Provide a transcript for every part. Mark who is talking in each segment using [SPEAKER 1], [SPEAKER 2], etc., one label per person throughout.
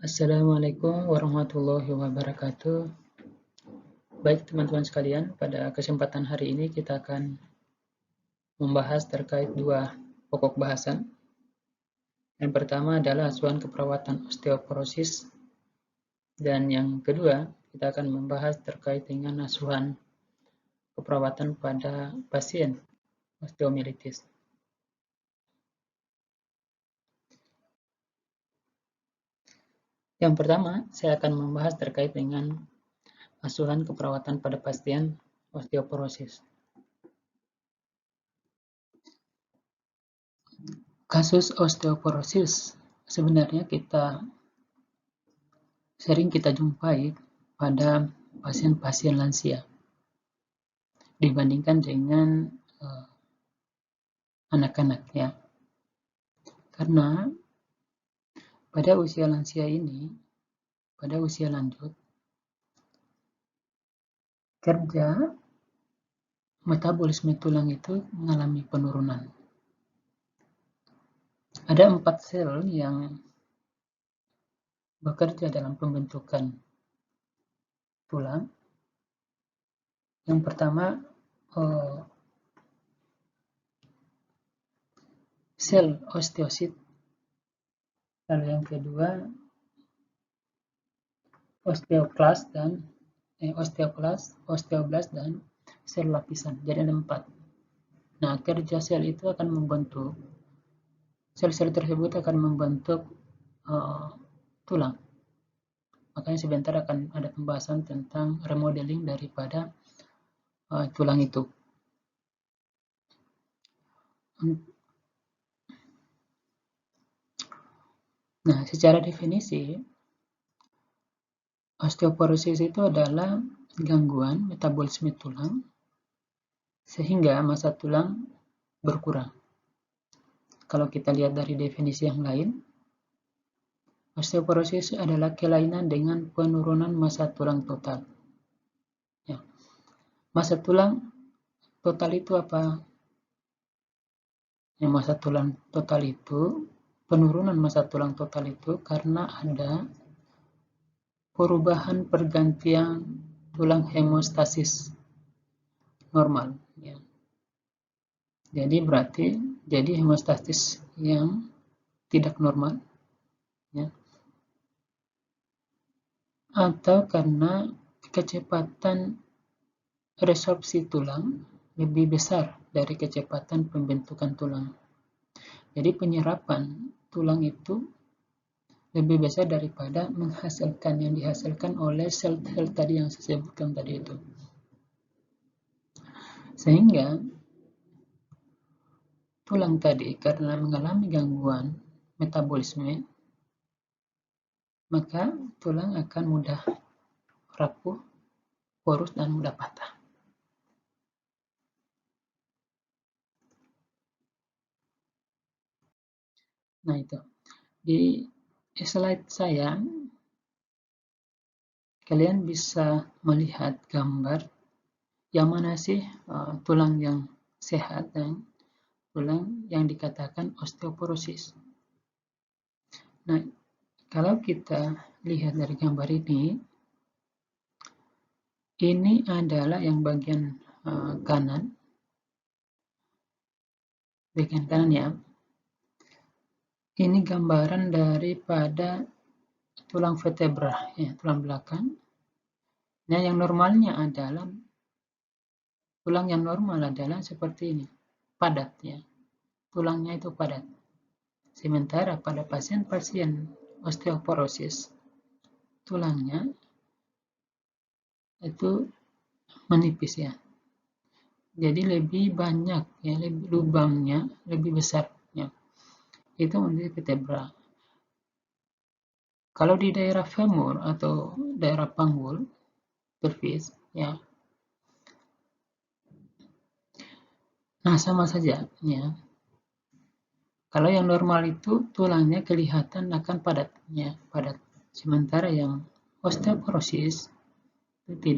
[SPEAKER 1] Assalamualaikum warahmatullahi wabarakatuh. Baik teman-teman sekalian, pada kesempatan hari ini kita akan membahas terkait dua pokok bahasan. Yang pertama adalah asuhan keperawatan osteoporosis, dan yang kedua kita akan membahas terkait dengan asuhan keperawatan pada pasien osteomielitis. Yang pertama, saya akan membahas terkait dengan asuhan keperawatan pada pasien osteoporosis. Kasus osteoporosis sebenarnya sering kita jumpai pada pasien-pasien lansia dibandingkan dengan anak-anak ya. Karena pada usia lansia ini, pada usia lanjut, kerja metabolisme tulang itu mengalami penurunan. Ada 4 sel yang bekerja dalam pembentukan tulang. Yang pertama, sel osteosit. Lalu yang kedua, osteoblast dan sel lapisan. Jadi ada 4. Nah, kerja sel itu akan membentuk, sel-sel tersebut akan membentuk tulang. Makanya sebentar akan ada pembahasan tentang remodeling daripada tulang itu. Nah, secara definisi, osteoporosis itu adalah gangguan metabolisme tulang sehingga massa tulang berkurang. Kalau kita lihat dari definisi yang lain, osteoporosis adalah kelainan dengan penurunan massa tulang total. Ya. Massa tulang total itu apa? Ya, massa tulang total itu, penurunan massa tulang total itu karena ada perubahan pergantian tulang hemostasis normal. Ya. Jadi hemostasis yang tidak normal, ya. Atau karena kecepatan resorpsi tulang lebih besar dari kecepatan pembentukan tulang. Jadi penyerapan tulang itu lebih besar daripada menghasilkan yang dihasilkan oleh sel-sel tadi yang saya sebutkan tadi itu. Sehingga tulang tadi karena mengalami gangguan metabolisme, maka tulang akan mudah rapuh, porus, dan mudah patah. Nah itu, di slide saya, kalian bisa melihat gambar yang mana sih tulang yang sehat dan tulang yang dikatakan osteoporosis. Nah, kalau kita lihat dari gambar ini adalah yang bagian kanan ya. Ini gambaran daripada tulang vertebra, ya, tulang belakang. Nah, yang normalnya adalah tulang yang normal adalah seperti ini, padat ya. Tulangnya itu padat. Sementara pada pasien-pasien osteoporosis, tulangnya itu menipis ya. Jadi lebih banyak ya, lubangnya lebih besar ya. Itu menjadi vertebra. Kalau di daerah femur atau daerah panggul, pelvis ya. Nah, sama saja ya. Kalau yang normal itu tulangnya kelihatan akan padat ya, padat. Sementara yang osteoporosis itu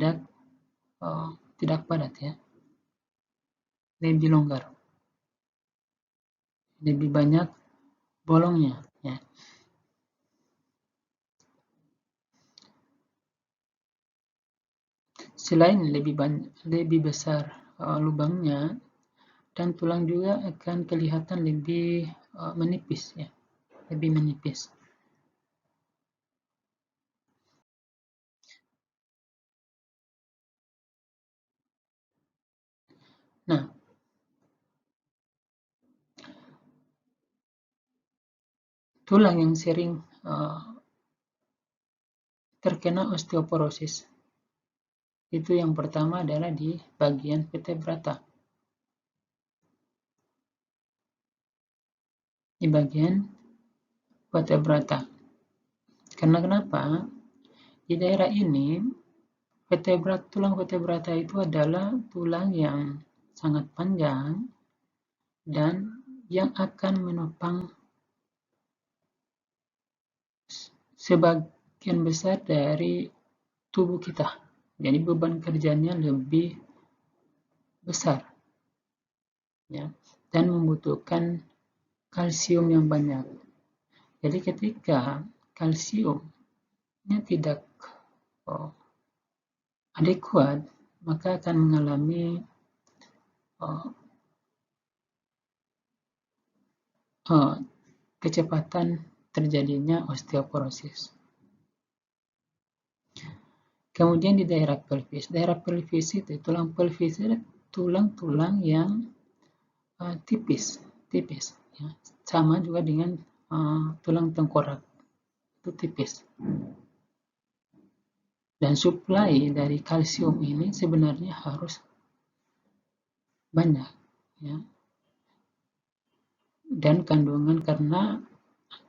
[SPEAKER 1] tidak padat ya. Lebih longgar. Lebih banyak bolongnya ya. selain lebih besar lubangnya, dan tulang juga akan kelihatan lebih menipis ya, lebih menipis. Nah, tulang yang sering terkena osteoporosis itu yang pertama adalah di bagian vertebrata. Di bagian vertebrata. Karena kenapa? Di daerah ini tulang vertebrata itu adalah tulang yang sangat panjang dan yang akan menopang sebagian besar dari tubuh kita. Jadi beban kerjanya lebih besar ya, dan membutuhkan kalsium yang banyak. Jadi ketika kalsiumnya tidak adekuat, maka akan mengalami kecepatan terjadinya osteoporosis. Kemudian di daerah pelvis itu tulang pelvis itu tulang-tulang yang tipis ya. Sama juga dengan tulang tengkorak, itu tipis. Dan suplai dari kalsium ini sebenarnya harus banyak ya. Dan kandungan karena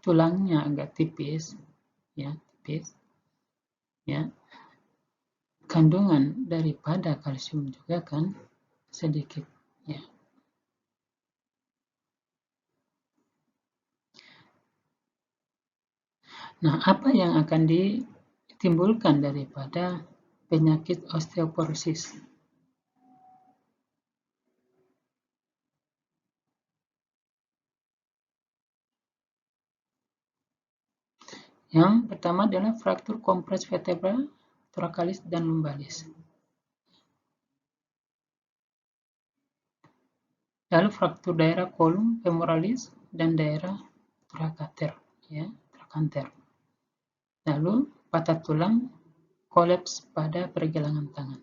[SPEAKER 1] tulangnya agak tipis ya, kandungan daripada kalsium juga kan sedikit ya. Nah, apa yang akan ditimbulkan daripada penyakit osteoporosis? Yang pertama adalah fraktur kompres vertebra thoracalis dan lumbalis. Lalu fraktur daerah kolum femoralis dan daerah trochanter ya, trochanter. Lalu patah tulang kolaps pada pergelangan tangan.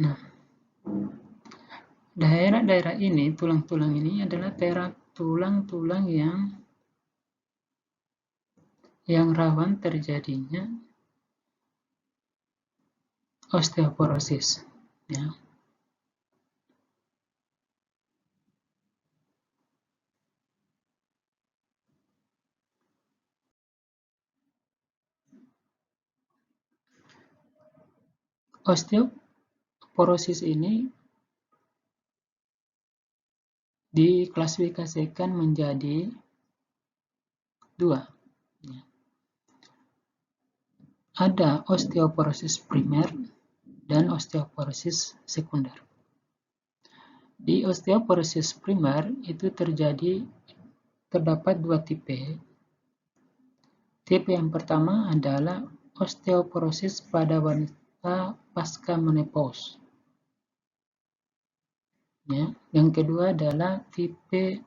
[SPEAKER 1] Nah, daerah-daerah ini, tulang-tulang ini adalah tulang-tulang yang rawan terjadinya osteoporosis. Ya. Osteoporosis ini diklasifikasikan menjadi dua. Ada osteoporosis primer dan osteoporosis sekunder. Di osteoporosis primer itu terdapat dua tipe. Tipe yang pertama adalah osteoporosis pada wanita pasca menopause. Ya. Yang kedua adalah tipe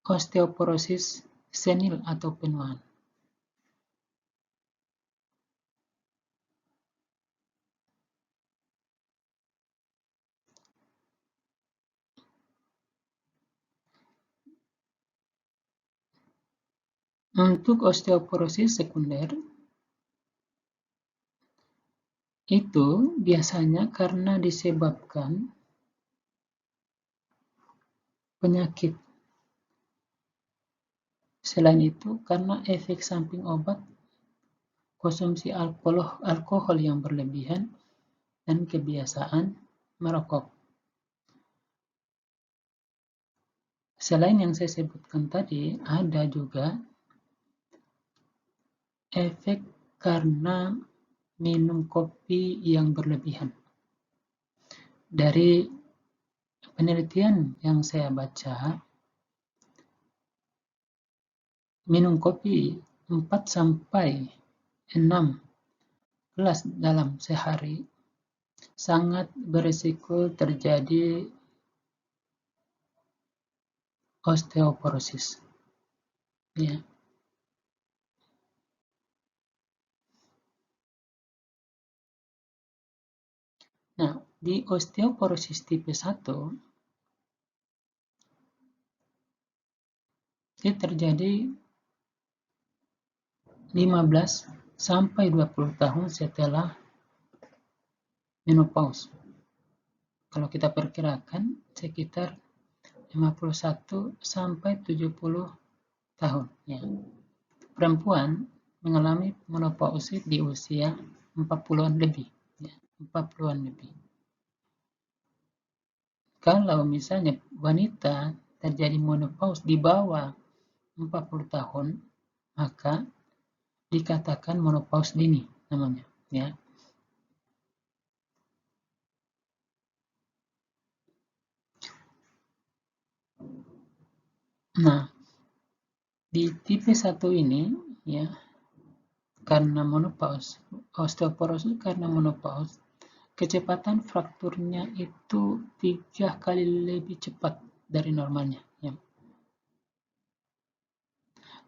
[SPEAKER 1] osteoporosis senil atau penuaan. Untuk osteoporosis sekunder, itu biasanya karena disebabkan penyakit. Selain itu, karena efek samping obat, konsumsi alkohol yang berlebihan, dan kebiasaan merokok. Selain yang saya sebutkan tadi, ada juga efek karena minum kopi yang berlebihan. Dari penelitian yang saya baca, minum kopi 4 sampai 6 gelas dalam sehari sangat berisiko terjadi osteoporosis. Ya. Nah, di osteoporosis tipe 1 ini terjadi 15 sampai 20 tahun setelah menopause. Kalau kita perkirakan sekitar 51 sampai 70 tahun. Ya. Perempuan mengalami menopause di usia 40-an lebih. Ya, 40-an lebih. Kalau misalnya wanita terjadi menopause di bawah 40 tahun, maka dikatakan menopause dini namanya. Ya. Nah, di tipe 1 ini ya, karena menopause, osteoporosis karena menopause, kecepatan frakturnya itu 3 kali lebih cepat dari normalnya. Ya.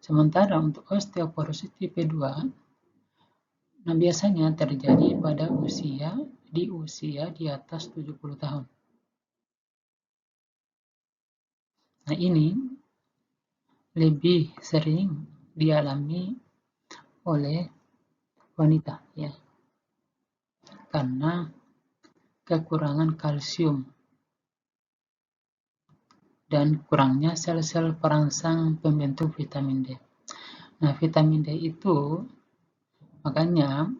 [SPEAKER 1] Sementara untuk osteoporosis tipe 2, nah biasanya terjadi pada usia di atas 70 tahun. Nah ini lebih sering dialami oleh wanita ya, karena kekurangan kalsium dan kurangnya sel-sel perangsang pembentuk vitamin D. Nah, vitamin D itu makanya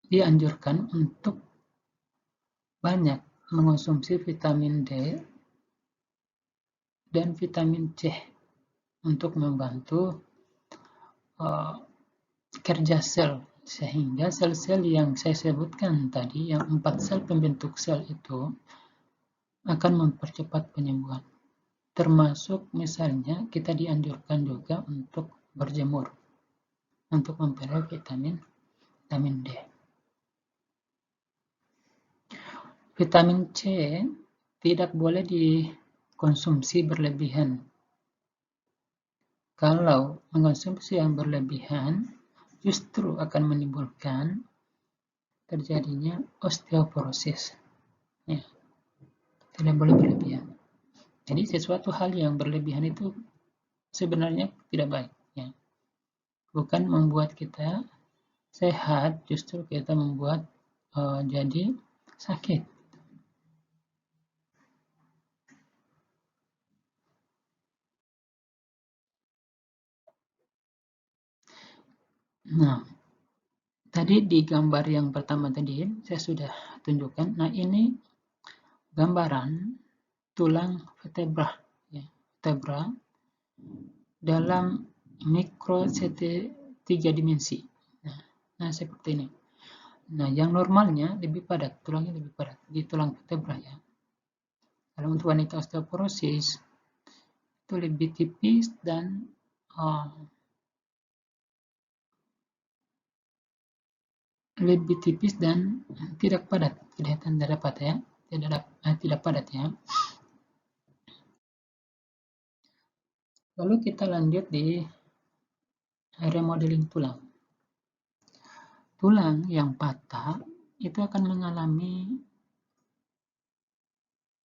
[SPEAKER 1] dianjurkan untuk banyak mengonsumsi vitamin D dan vitamin C untuk membantu kerja sel, sehingga sel-sel yang saya sebutkan tadi, yang 4 sel pembentuk sel itu akan mempercepat penyembuhan. Termasuk misalnya kita dianjurkan juga untuk berjemur untuk memperoleh vitamin D. Vitamin C tidak boleh dikonsumsi berlebihan. Kalau mengonsumsi yang berlebihan justru akan menimbulkan terjadinya osteoporosis. Ya, tidak boleh berlebihan. Jadi sesuatu hal yang berlebihan itu sebenarnya tidak baik. Ya. Bukan membuat kita sehat, justru kita membuat jadi sakit. Nah, tadi di gambar yang pertama tadi saya sudah tunjukkan. Nah, ini gambaran tulang vertebra, ya, vertebra dalam mikro CT 3 dimensi. Nah, seperti ini. Nah, yang normalnya lebih padat, tulangnya lebih padat di tulang vertebra ya. Kalau untuk wanita osteoporosis itu lebih tipis dan tidak padat, kelihatan tidak dapat ya, tidak padat ya. Lalu kita lanjut di remodeling tulang. Tulang yang patah itu akan mengalami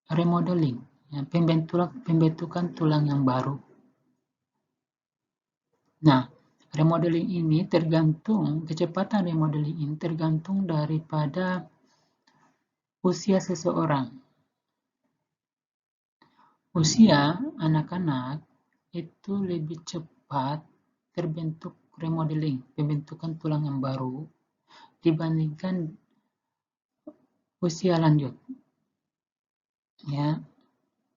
[SPEAKER 1] remodeling, ya, pembentukan tulang yang baru. Nah, remodeling ini kecepatan remodeling ini tergantung daripada usia seseorang. Usia anak-anak itu lebih cepat terbentuk remodeling, pembentukan tulang yang baru dibandingkan usia lanjut. Ya,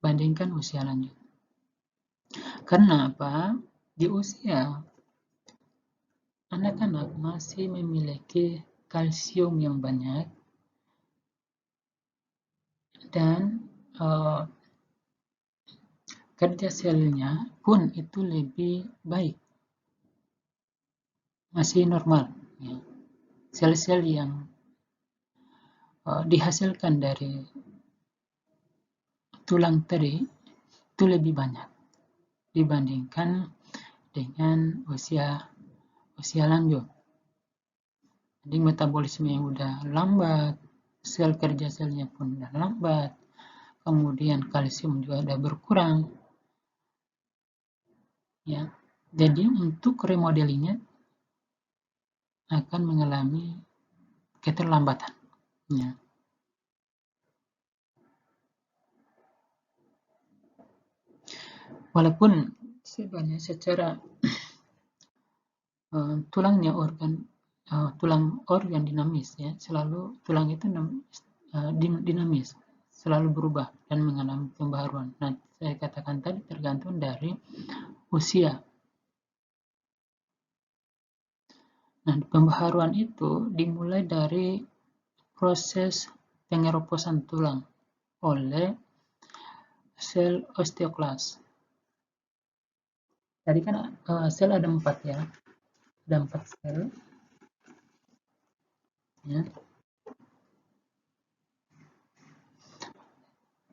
[SPEAKER 1] bandingkan usia lanjut. Karena apa? Di usia anak-anak masih memiliki kalsium yang banyak dan kerja selnya pun itu lebih baik, masih normal. Ya. Sel-sel yang dihasilkan dari tulang tadi itu lebih banyak dibandingkan dengan usia lanjut. Jadi metabolisme yang udah lambat, sel kerja selnya pun udah lambat, kemudian kalsium juga udah berkurang. Ya, jadi untuk remodelingnya akan mengalami keterlambatan. Ya. Walaupun sebenarnya secara tulangnya tulang organ dinamis, ya, selalu tulang itu dinamis, selalu berubah dan mengalami pembaharuan. Nah, saya katakan tadi tergantung dari usia. Nah, pembaharuan itu dimulai dari proses pengeroposan tulang oleh sel osteoklas. Tadi kan sel ada 4 ya, ada 4 sel. Ya.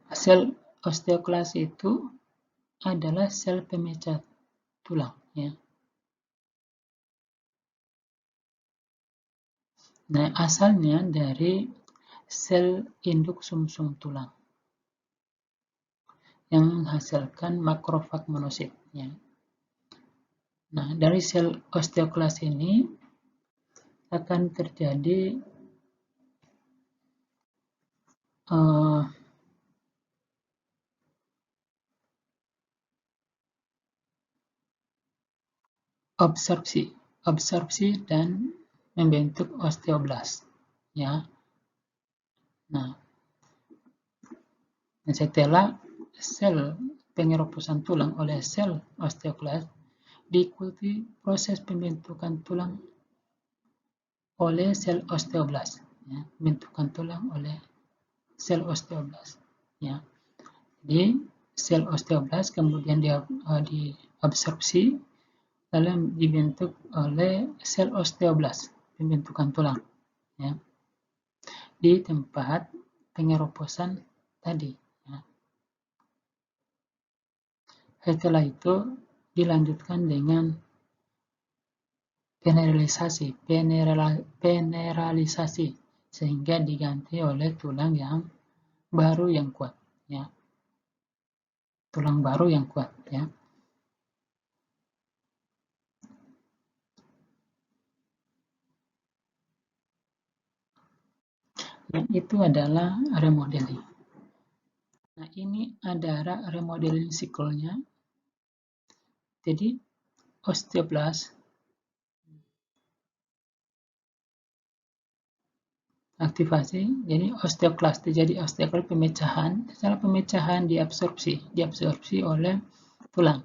[SPEAKER 1] Sel osteoklas itu adalah sel pemecah tulang. Ya. Nah, asalnya dari sel induk sumsum tulang yang menghasilkan makrofag monosit. Ya. Nah, dari sel osteoklas ini akan terjadi absorpsi dan membentuk osteoblast. Ya. Nah, setelah sel pengeroposan tulang oleh sel osteoklas, diikuti proses pembentukan tulang oleh sel osteoblast. Ya, pembentukan tulang oleh sel osteoblast. Ya. Jadi sel osteoblast kemudian diabsorpsi lalu dibentuk oleh sel osteoblast, pembentukan tulang. Ya. Di tempat pengeroposan tadi. Ya. Setelah itu dilanjutkan dengan peneralisasi sehingga diganti oleh tulang yang baru yang kuat. Ya. Tulang baru yang kuat. Ya. Dan itu adalah remodeling. Nah, ini adalah remodeling siklenya. Jadi, osteoblast aktivasi, jadi osteoklas terjadi osteoklas pemecahan, setelah pemecahan diabsorpsi oleh tulang.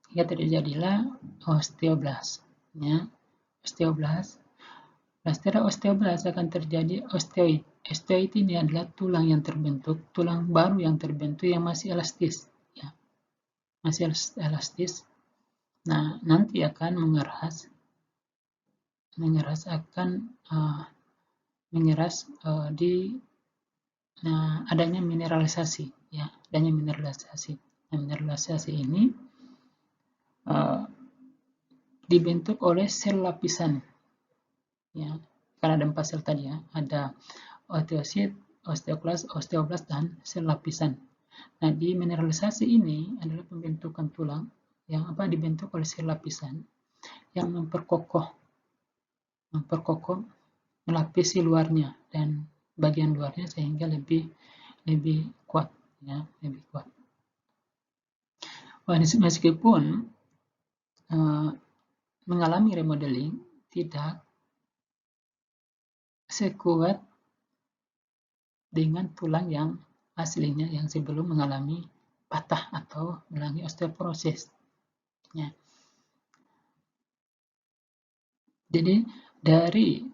[SPEAKER 1] Hingga terjadilah osteoblast. Ya. Osteoblast. Nah, setelah osteoblast akan terjadi osteoid. Osteoid ini adalah tulang yang terbentuk, tulang baru yang terbentuk yang masih elastis. Ya. Masih elastis. Nah, nanti akan mengeras di adanya mineralisasi. Ya, adanya mineralisasi. Nah, mineralisasi ini dibentuk oleh sel lapisan. Ya, karena ada 4 sel tadi ya, ada osteosit, osteoklas, osteoblast, dan sel lapisan. Nah, di mineralisasi ini adalah pembentukan tulang yang dibentuk oleh sel lapisan yang memperkokoh, melapisi luarnya dan bagian luarnya sehingga lebih kuat, ya, lebih kuat. Meskipun mengalami remodeling tidak sekuat dengan tulang yang aslinya yang sebelum mengalami patah atau mengalami osteoporosis. Ya. Jadi dari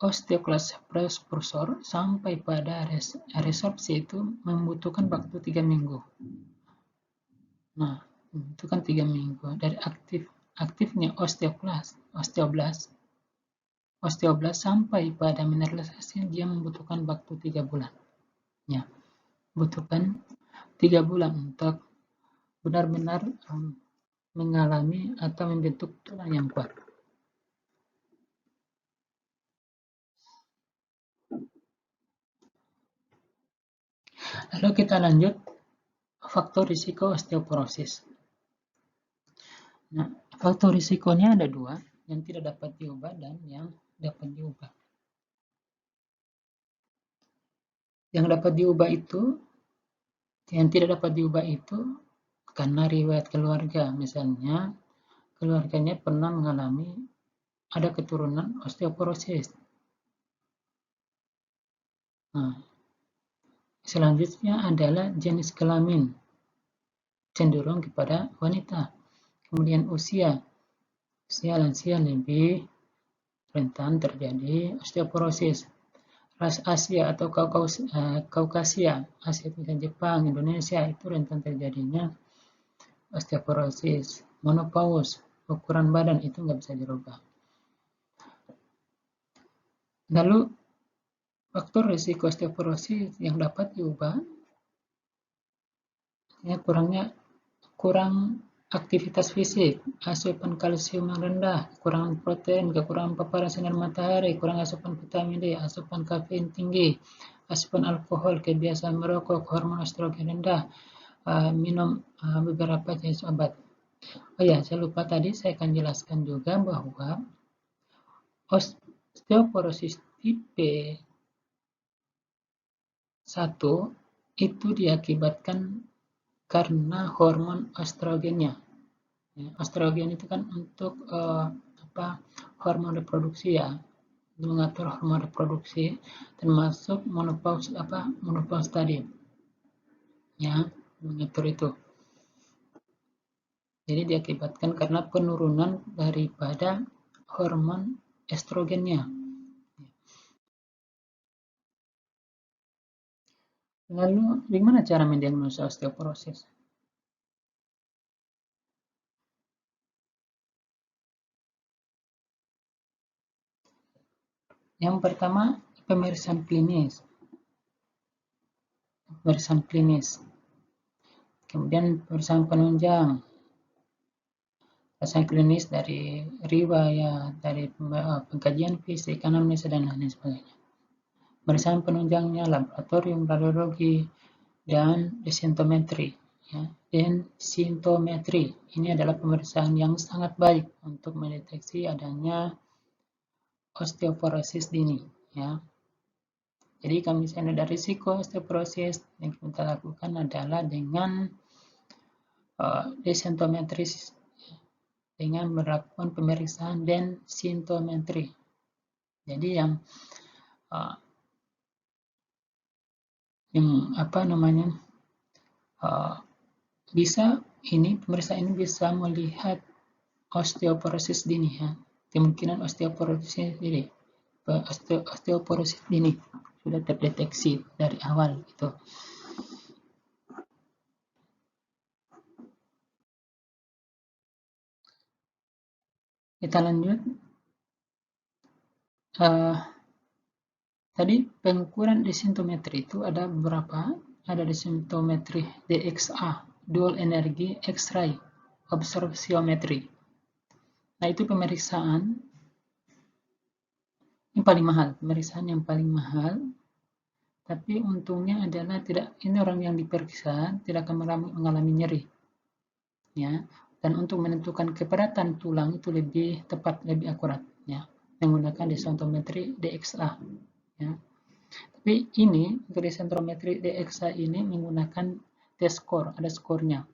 [SPEAKER 1] osteoklas prekursor sampai pada resorpsi itu membutuhkan waktu 3 minggu. Nah, itu kan 3 minggu. Dari aktifnya osteoblast sampai pada mineralisasi dia membutuhkan waktu 3 bulan. Ya, butuhkan 3 bulan untuk benar-benar mengalami atau membentuk tulang yang kuat. Lalu kita lanjut faktor risiko osteoporosis. Nah, faktor risikonya ada 2, yang tidak dapat diubah dan yang dapat diubah. Yang tidak dapat diubah itu karena riwayat keluarga, misalnya keluarganya pernah mengalami ada keturunan osteoporosis. Nah, selanjutnya adalah jenis kelamin, cenderung kepada wanita. Kemudian usia lansia lebih rentan terjadi osteoporosis. Ras Asia atau Kaukasia, Asia Tenggara, Jepang, Indonesia itu rentan terjadinya osteoporosis. Menopause, ukuran badan itu nggak bisa dirubah. Lalu faktor risiko osteoporosis yang dapat diubah, ya kurang aktivitas fisik, asupan kalsium yang rendah, kekurangan protein, kekurangan paparan sinar matahari, kurang asupan vitamin D, asupan kafein tinggi, asupan alkohol, kebiasaan merokok, hormon estrogen rendah, minum beberapa jenis obat. Oh ya, saya lupa tadi saya akan jelaskan juga bahwa osteoporosis tipe 1 itu diakibatkan karena hormon estrogennya. Estrogen itu kan untuk hormon reproduksi, ya, mengatur hormon reproduksi, termasuk menopause tadi, ya, mengatur itu. Jadi diakibatkan karena penurunan daripada hormon estrogennya. Lalu bagaimana cara mendiagnosa osteoporosis? Yang pertama, pemeriksaan klinis. Kemudian pemeriksaan penunjang. Pemeriksaan klinis dari riwayat, dari pengkajian fisik, anamnesa, dan lain sebagainya. Pemeriksaan penunjangnya laboratorium, radiologi, dan densitometri. Ya. Densitometri ini adalah pemeriksaan yang sangat baik untuk mendeteksi adanya osteoporosis dini. Ya. Jadi kalau misalnya ada risiko osteoporosis, yang kita lakukan adalah dengan densitometri, dengan melakukan pemeriksaan densitometri. Jadi yang pemeriksaan ini bisa melihat osteoporosis dini, ya. Kemungkinan osteoporosis dini sudah terdeteksi dari awal gitu. Kita lanjut. Tadi pengukuran densitometri itu ada beberapa. Ada densitometri DXA, dual energy X-ray absorptiometry. Nah, itu pemeriksaan yang paling mahal. Tapi untungnya adalah ini orang yang diperiksa tidak akan mengalami nyeri. Ya. Dan untuk menentukan kepadatan tulang itu lebih tepat, lebih akurat, ya, menggunakan densitometri DXA. Ya. Tapi ini densitometri DXA ini menggunakan test score, ada skornya.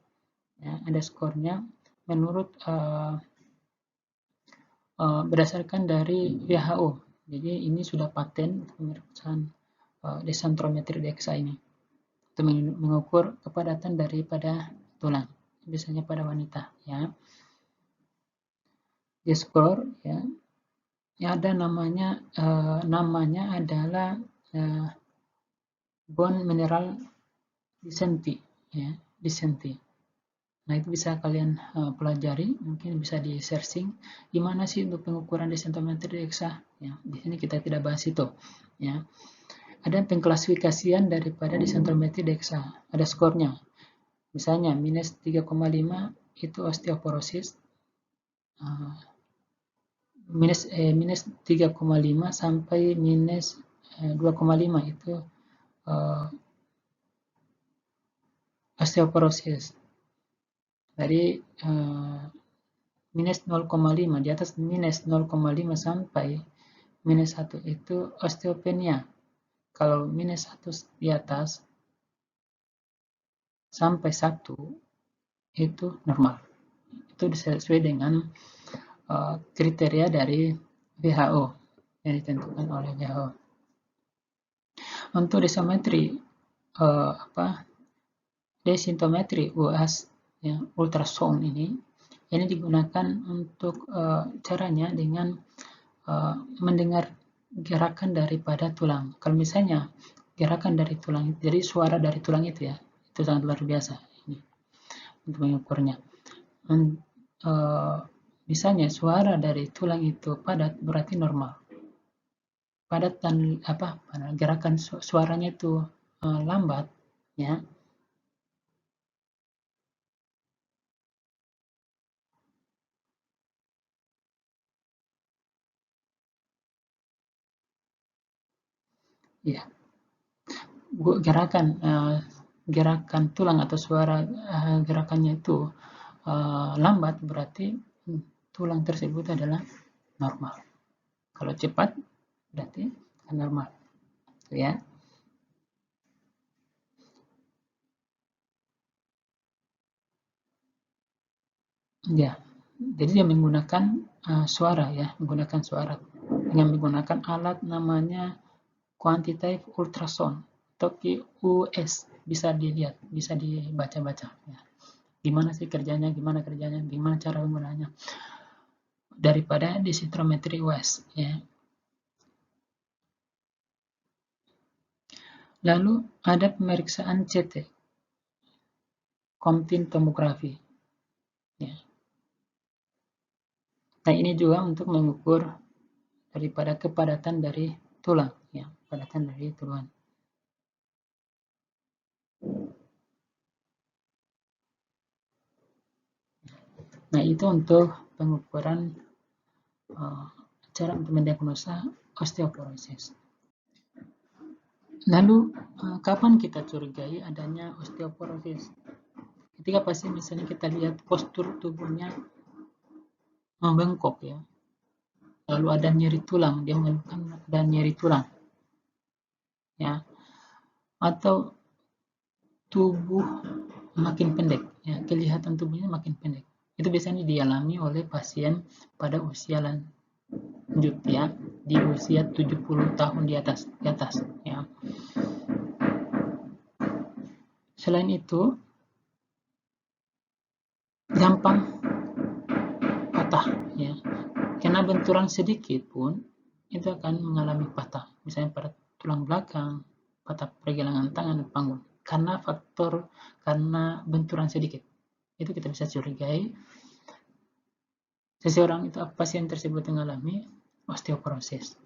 [SPEAKER 1] Ya, ada skornya menurut berdasarkan dari WHO. Jadi ini sudah paten pemeriksaan densitometri DXA ini untuk mengukur kepadatan daripada tulang, biasanya pada wanita, ya. Di skor, ya, ada namanya adalah bone mineral density, ya, density. Nah, itu bisa kalian pelajari, mungkin bisa di searching gimana sih untuk pengukuran densitometri DXA. Ya, di sini kita tidak bahas itu. Ya, ada pengklasifikasian daripada densitometri DXA, ada skornya. Misalnya minus 3,5 itu osteoporosis, minus 3,5 sampai minus 2,5 itu osteoporosis. Jadi minus 0,5, di atas minus 0,5 sampai minus 1 itu osteopenia. Kalau minus 1 di atas sampai 1 itu normal. Itu sesuai dengan kriteria dari WHO yang ditentukan oleh WHO. Untuk densitometri UAS, ya, ultrasound ini digunakan untuk caranya dengan mendengar gerakan daripada tulang. Kalau misalnya gerakan dari tulang, jadi suara dari tulang itu, ya, itu sangat luar biasa ini untuk mengukurnya. Misalnya suara dari tulang itu padat, berarti normal. Padat dan gerakan suaranya itu lambat, ya, ya, gerakan tulang atau suara gerakannya itu lambat, berarti tulang tersebut adalah normal. Kalau cepat berarti normal, ya. Ya, jadi dia menggunakan suara, ya, menggunakan suara dengan menggunakan alat namanya quantitative ultrasound atau QUS. Bisa dilihat, bisa dibaca-baca, ya. Gimana sih kerjanya, gimana cara penggunaannya daripada densitometri UAS, ya. Lalu ada pemeriksaan CT, continuous tomography, ya. Nah, ini juga untuk mengukur daripada kepadatan dari tulang, ya, kepadatan dari tulang. Nah, itu untuk pengukuran cara untuk mendiagnosa osteoporosis. Lalu, kapan kita curigai adanya osteoporosis? Ketika pasien misalnya kita lihat postur tubuhnya membengkok, ya, lalu ada nyeri tulang, dia mengeluhkan ada nyeri tulang, ya, atau tubuh makin pendek, ya, kelihatan tubuhnya makin pendek. Itu biasanya dialami oleh pasien pada usia lanjut, ya, di usia 70 tahun di atas, ya. Selain itu, gampang patah, ya. Karena benturan sedikit pun itu akan mengalami patah. Misalnya pada tulang belakang, patah pergelangan tangan, panggung. Karena benturan sedikit. Itu kita bisa curigai seseorang itu, pasien tersebut mengalami osteoporosis.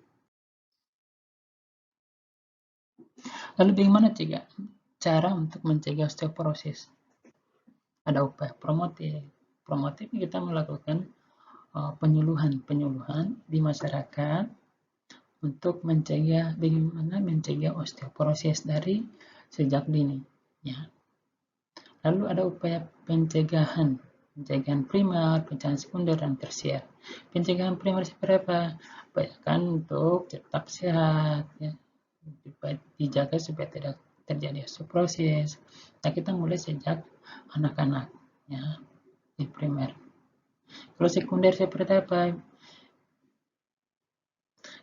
[SPEAKER 1] Lalu bagaimana cara untuk mencegah osteoporosis? Ada upaya promotif. Promotif kita melakukan penyuluhan di masyarakat untuk bagaimana mencegah osteoporosis dari sejak dini, ya. Lalu ada upaya pencegahan primer, pencegahan sekunder, dan tersier. Pencegahan primer seperti apa? Upayakan untuk tetap sehat, ya, dijaga supaya tidak terjadi osteoporosis. Nah, kita mulai sejak anak-anak, ya, di primer. Kalau sekunder seperti apa?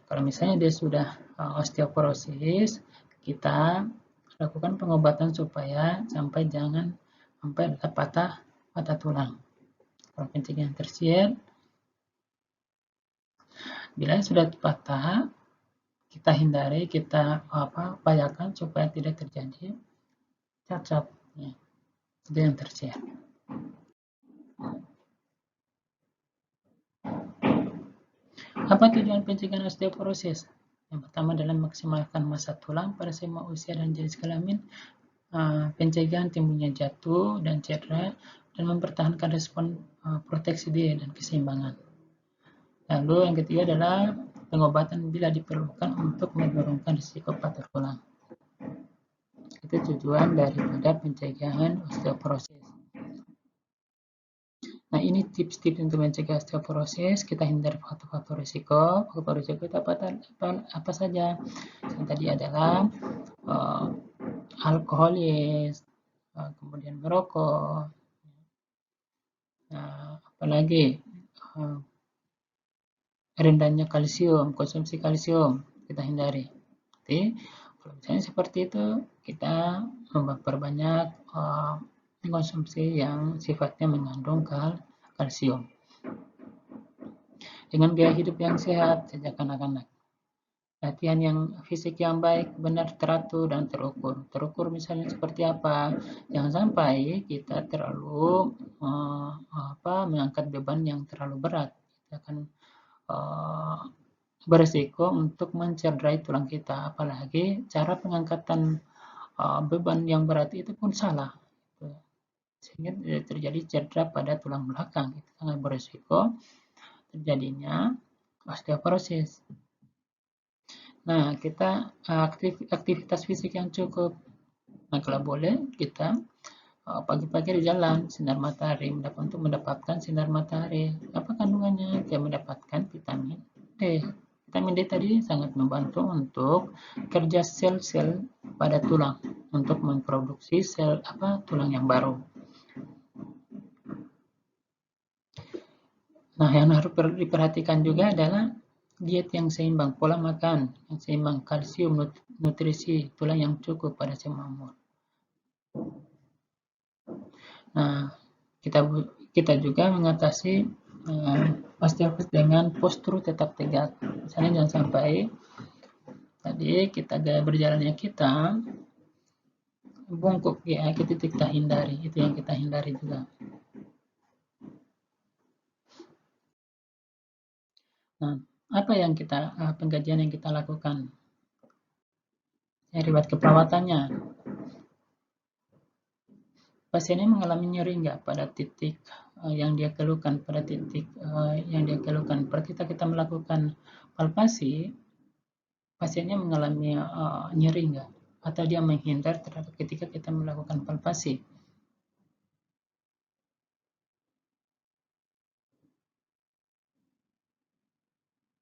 [SPEAKER 1] Kalau misalnya dia sudah osteoporosis, kita lakukan pengobatan supaya jangan sampai ada patah tulang. Kalau pencegahan tersier, Bila sudah patah, kita hindari, kita upayakan supaya tidak terjadi cacat. Ya. Itu yang tersier. Apa tujuan pencegahan osteoporosis? Yang pertama adalah memaksimalkan massa tulang pada semua usia dan jenis kelamin, pencegahan timbulnya jatuh dan cedera, dan mempertahankan respon proteksi diri dan keseimbangan. Lalu yang ketiga adalah pengobatan bila diperlukan untuk menurunkan risiko patah tulang. Itu tujuan daripada pencegahan osteoporosis. Nah, ini tips-tips untuk mencegah osteoporosis. Kita hindari faktor-faktor risiko. Faktor risiko itu apa saja? Yang tadi adalah alkoholis, kemudian merokok, apalagi rendahnya kalsium, konsumsi kalsium kita hindari. Jadi, kalau misalnya seperti itu, kita memperbanyak konsumsi yang sifatnya mengandung kalsium. Dengan gaya hidup yang sehat sejak anak-anak. Latihan yang fisik yang baik, benar, teratur, dan terukur. Terukur misalnya seperti apa? Jangan sampai kita terlalu mengangkat beban yang terlalu berat. Kita akan berisiko untuk mencederai tulang kita. Apalagi cara pengangkatan beban yang berat itu pun salah. Sehingga terjadi cedera pada tulang belakang. Itu sangat berisiko terjadinya osteoporosis. Nah, kita aktivitas fisik yang cukup. Nah, kalau boleh kita pagi-pagi di jalan, sinar matahari, untuk mendapatkan sinar matahari. Apa kandungannya? Kita mendapatkan vitamin D. Vitamin D tadi sangat membantu untuk kerja sel-sel pada tulang untuk memproduksi sel tulang yang baru. Nah, yang harus diperhatikan juga adalah diet yang seimbang, pola makan yang seimbang, kalsium, nutrisi tulang yang cukup pada semua umur. Nah, kita juga mengatasi osteoporosis dengan postur tetap tegak. Misalnya jangan sampai tadi gaya berjalannya kita bungkuk, ya, kita hindari. Itu yang kita hindari juga. Nah, apa yang pengkajian yang kita lakukan? Riwayat keperawatannya. Pasiennya mengalami nyeri enggak pada titik yang dia keluhkan, pada kita melakukan palpasi, pasiennya mengalami nyeri enggak? Atau dia menghindar terhadap ketika kita melakukan palpasi?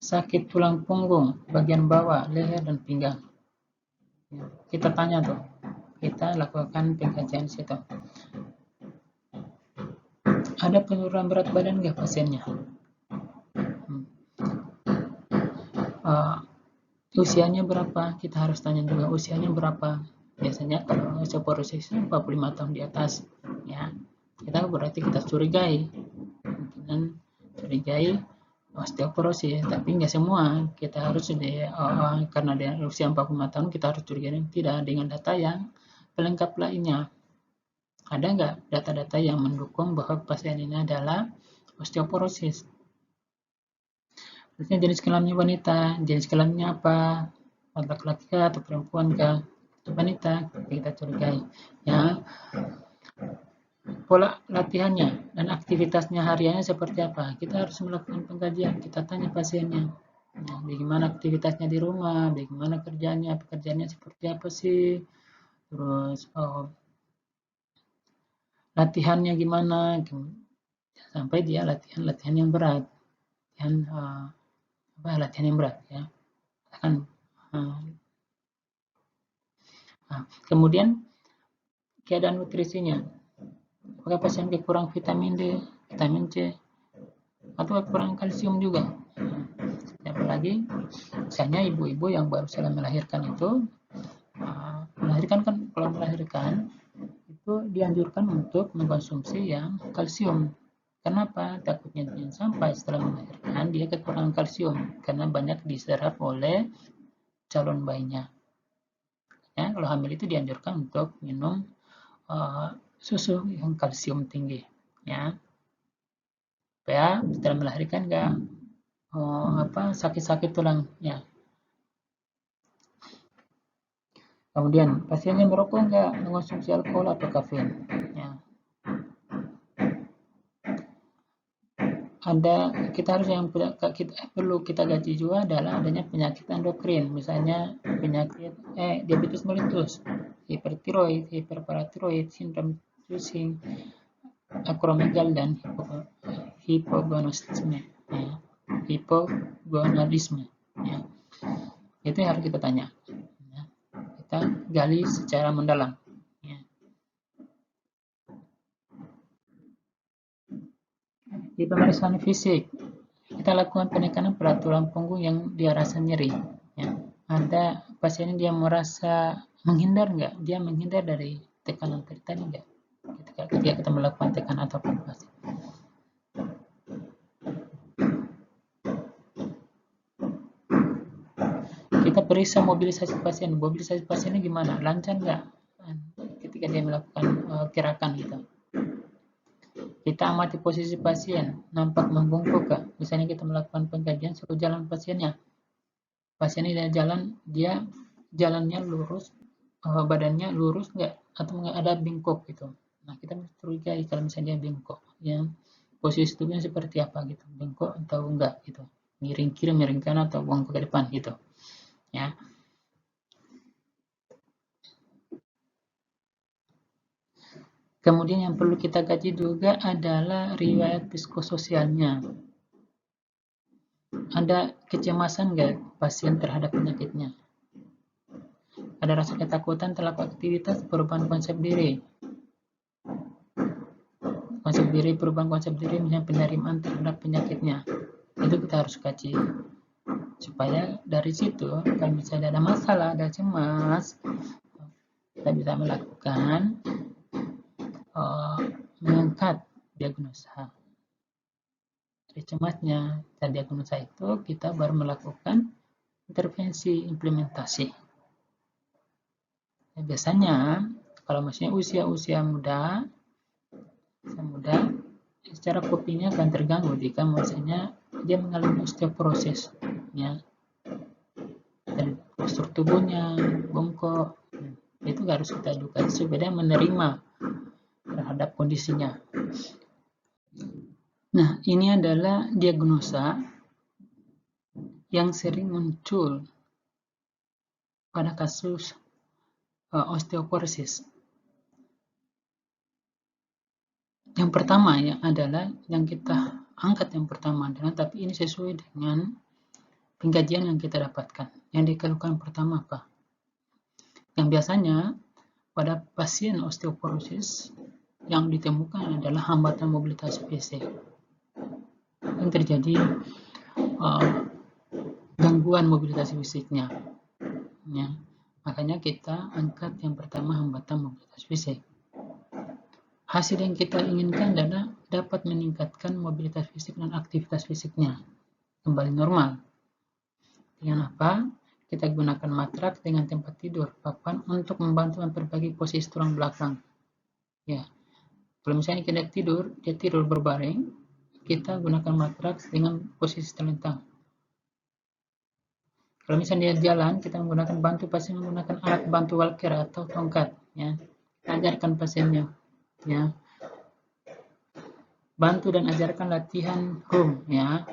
[SPEAKER 1] Sakit tulang punggung, bagian bawah, leher, dan pinggang. Kita tanya tuh, kita lakukan pengkajian situ. Ada penurunan berat badan nggak pasiennya? Usianya berapa? Kita harus tanya juga usianya berapa. Biasanya kalau osteoporosis 45 tahun di atas, ya kita berarti kita curigai osteoporosis, tapi nggak semua. Kita harus karena dia usia 45 tahun kita harus curigai, tidak dengan data yang pelengkap lainnya. Ada nggak data-data yang mendukung bahwa pasien ini adalah osteoporosis? Terusnya jenis kelaminnya wanita, jenis kelaminnya apa? Laki-laki atau perempuan kah? Wanita, kita curigai. Ya, pola latihannya dan aktivitasnya hariannya seperti apa? Kita harus melakukan pengkajian. Kita tanya pasiennya, nah, bagaimana aktivitasnya di rumah, bagaimana pekerjaannya seperti apa sih? Terus latihannya gimana? Sampai dia latihan yang berat, latihan yang berat, ya. Kemudian keadaan nutrisinya. Apakah pasien kurang vitamin D, vitamin C, atau kurang kalsium juga? Apalagi misalnya ibu-ibu yang baru saja melahirkan itu, kalau melahirkan itu dianjurkan untuk mengkonsumsi yang kalsium, Kenapa? Takutnya jangan sampai setelah melahirkan dia kekurangan kalsium karena banyak diserap oleh calon bayinya. Ya, kalau hamil itu dianjurkan untuk minum susu yang kalsium tinggi, ya, supaya setelah melahirkan nggak sakit-sakit tulang, ya. Kemudian pasiennya merokok nggak, mengonsumsi alkohol atau kafein, ya. Kita harus yang perlu kita gaji juga adalah adanya penyakit endokrin, misalnya penyakit diabetes mellitus, hipertiroid, hiperparatiroid, sindrom Cushing, akromegal, dan hipogonadisme, ya. Hipogonadisme, ya. Itu yang harus kita tanya, ya. Kita gali secara mendalam, ya. Di pemeriksaan fisik kita lakukan penekanan pada tulang punggung yang dia rasa nyeri, ya. Ada pasien dia merasa menghindar nggak, dia menghindar dari tekanan tadi nggak ketika kita melakukan tekanan atau palpasi. Kita periksa mobilisasi pasien. Mobilisasi pasiennya gimana? Lancar nggak ketika dia melakukan gerakan gitu. Kita amati posisi pasien, nampak membungkuk nggak? Misalnya kita melakukan pengkajian suruh jalan pasiennya. Pasiennya dia jalannya lurus, badannya lurus nggak? Atau ada bengkok gitu. Nah, kita curigai kalau misalnya dia bengkok, ya. Posisi tubuhnya seperti apa gitu, bengkok atau enggak gitu. Miring kiri, miring kanan, atau bongkok ke depan gitu. Ya. Kemudian yang perlu kita kaji juga adalah riwayat psikososialnya. Ada kecemasan nggak pasien terhadap penyakitnya? Ada rasa ketakutan terhadap aktivitas, perubahan konsep diri. Perubahan konsep diri, misalnya penerimaan terhadap penyakitnya. Itu kita harus kaji. Supaya dari situ, kalau misalnya ada masalah, ada cemas, kita bisa melakukan mengangkat diagnosa. Dari cemasnya dan diagnosa itu kita baru melakukan intervensi implementasi. Ya, biasanya kalau masih usia muda, secara kopinya akan terganggu jika misalnya dia mengalami osteoporosis, ya. Dan postur tubuhnya bongkok, itu harus kita edukasi supaya dia menerima terhadap kondisinya. Nah, ini adalah diagnosa yang sering muncul pada kasus osteoporosis. Yang pertama ya adalah yang kita angkat yang pertama adalah, tapi ini sesuai dengan pengkajian yang kita dapatkan. Yang dikeluhkan pertama apa? Yang biasanya pada pasien osteoporosis yang ditemukan adalah hambatan mobilitas fisik. Yang terjadi gangguan mobilitas fisiknya. Ya. Makanya kita angkat yang pertama hambatan mobilitas fisik. Hasil yang kita inginkan adalah dapat meningkatkan mobilitas fisik dan aktivitas fisiknya kembali normal. Dengan apa? Kita gunakan matrak dengan tempat tidur, papan untuk membantu memperbaiki posisi tulang belakang. Ya, kalau misalnya kita dia tidur berbaring, kita gunakan matrak dengan posisi telentang. Kalau misalnya dia jalan, kita menggunakan pasien menggunakan alat bantu walker atau tongkat. Ya, ajarkan pasiennya. Ya, bantu dan ajarkan latihan room, ya,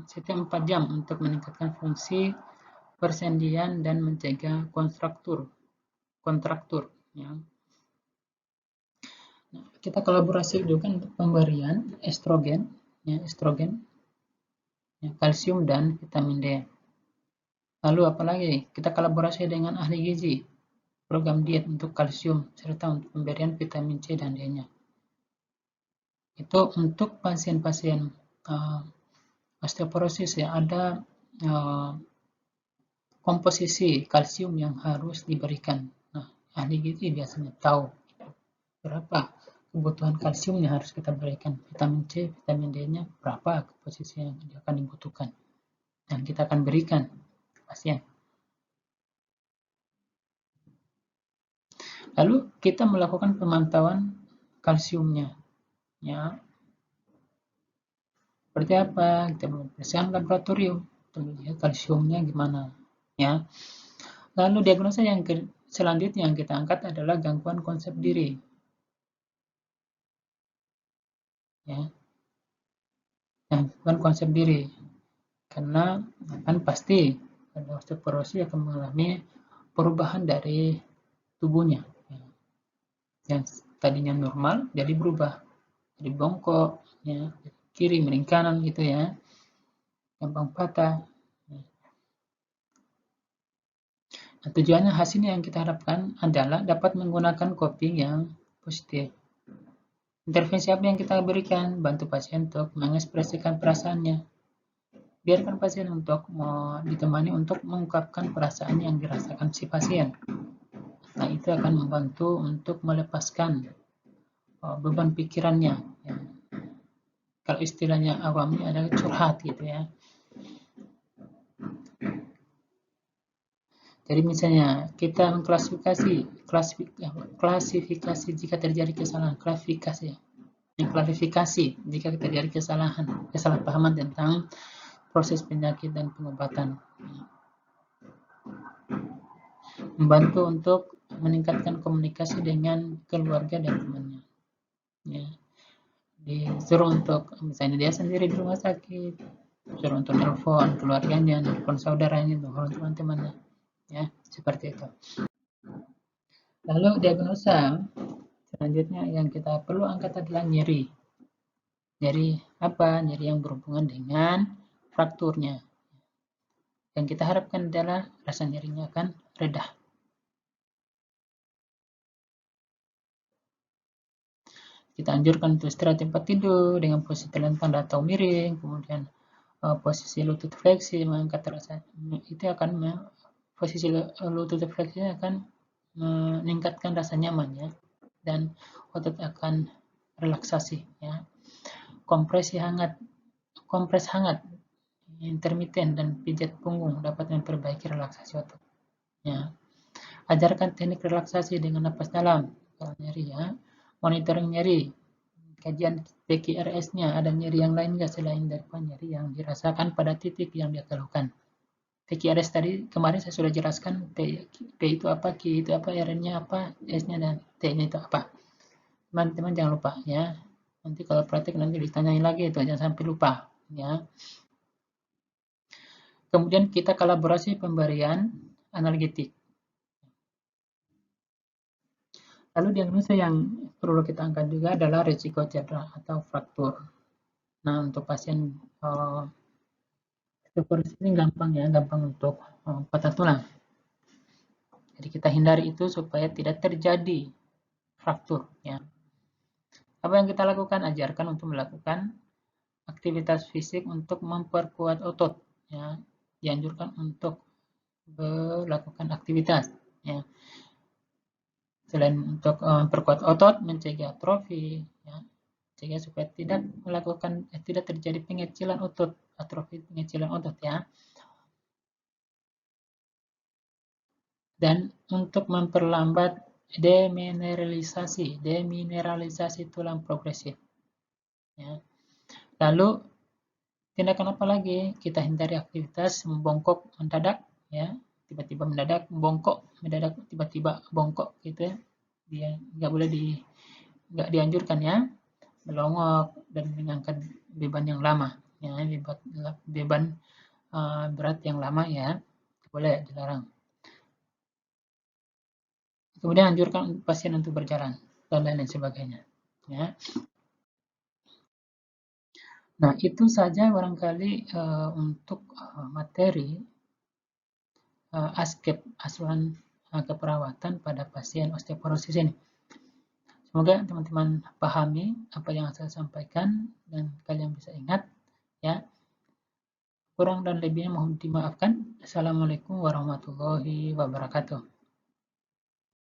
[SPEAKER 1] setiap 4 jam untuk meningkatkan fungsi persendian dan mencegah kontraktur, ya. Nah, kita kolaborasi juga untuk pemberian estrogen, ya, ya, kalsium dan vitamin D. Lalu apalagi kita kolaborasi dengan ahli gizi, program diet untuk kalsium serta untuk pemberian vitamin C dan D-nya. Itu untuk pasien-pasien osteoporosis ya, ada komposisi kalsium yang harus diberikan. Nah, ahli gizi biasanya tahu berapa kebutuhan kalsiumnya harus kita berikan. Vitamin C, vitamin D-nya berapa posisi yang akan dibutuhkan. Dan kita akan berikan ke pasien. Lalu kita melakukan pemantauan kalsiumnya. Ya. Seperti apa? Kita pemeriksaan laboratorium. Melihat kalsiumnya gimana. Ya. Lalu diagnosa yang selanjutnya yang kita angkat adalah gangguan konsep diri. Ya. Gangguan konsep diri. Karena kan pasti pada osteoporosis akan mengalami perubahan dari tubuhnya. Yang tadinya normal jadi berubah. Jadi bongkok, ya, kiri miring kanan gitu ya. Gampang patah. Nah, tujuannya hasilnya yang kita harapkan adalah dapat menggunakan coping yang positif. Intervensi apa yang kita berikan? Bantu pasien untuk mengekspresikan perasaannya. Biarkan pasien untuk ditemani untuk mengungkapkan perasaan yang dirasakan si pasien. Nah, itu akan membantu untuk melepaskan beban pikirannya. Ya. Kalau istilahnya awamnya adalah curhat gitu ya. Jadi misalnya kita klasifikasi jika terjadi kesalahan, klarifikasi jika terjadi kesalahpahaman tentang proses penyakit dan pengobatan. Membantu untuk meningkatkan komunikasi dengan keluarga dan temannya. Ya. Disuruh untuk misalnya dia sendiri di rumah sakit, suruh untuk telepon keluarganya, telepon saudaranya, telepon teman-temannya. Ya, seperti itu. Lalu diagnosa selanjutnya yang kita perlu angkat adalah nyeri. Nyeri apa? Nyeri yang berhubungan dengan frakturnya. Yang kita harapkan adalah rasa nyerinya akan reda. Kita anjurkan untuk istirahat tempat tidur dengan posisi telentang atau miring, kemudian posisi lutut fleksi, mengangkat rasa itu akan posisi lutut fleksi akan meningkatkan rasa nyaman ya, dan otot akan relaksasi ya. Kompres hangat intermiten dan pijat punggung dapat memperbaiki relaksasi otot ya. Ajarkan teknik relaksasi dengan napas dalam kalau nyeri ya. Monitoring nyeri, kajian PQRS-nya, ada nyeri yang lain nggak selain dari nyeri yang dirasakan pada titik yang dia keluhkan. PQRS tadi kemarin saya sudah jelaskan, P itu apa, Q itu apa, R-nya apa, S-nya dan T-nya itu apa. Teman-teman jangan lupa ya. Nanti kalau praktik nanti ditanyain lagi itu, jangan sampai lupa ya. Kemudian kita kolaborasi pemberian analgetik. Lalu diagnosa yang perlu kita angkat juga adalah risiko cedera atau fraktur. Nah, untuk pasien osteoporosis ini gampang untuk patah tulang. Jadi kita hindari itu supaya tidak terjadi fraktur. Ya. Apa yang kita lakukan? Ajarkan untuk melakukan aktivitas fisik untuk memperkuat otot. Ya. Dianjurkan untuk melakukan aktivitas. Ya. Selain untuk memperkuat otot, mencegah atrofi, ya, sehingga supaya tidak terjadi pengecilan otot, atrofi pengecilan otot ya. Dan untuk memperlambat demineralisasi tulang progresif. Ya. Lalu tindakan apa lagi? Kita hindari aktivitas membongkok mendadak, ya, tiba-tiba mendadak bongkok, mendadak tiba-tiba bongkok gitu ya. Dia nggak dianjurkan ya, melongok dan mengangkat beban yang lama, ya, beban berat yang lama ya, boleh dilarang. Kemudian anjurkan pasien untuk berjalan dan lain sebagainya. Ya. Nah, itu saja barangkali untuk materi asuhan keperawatan pada pasien osteoporosis ini. Semoga teman-teman pahami apa yang saya sampaikan dan kalian bisa ingat ya. Kurang dan lebihnya mohon dimaafkan. Assalamualaikum warahmatullahi wabarakatuh.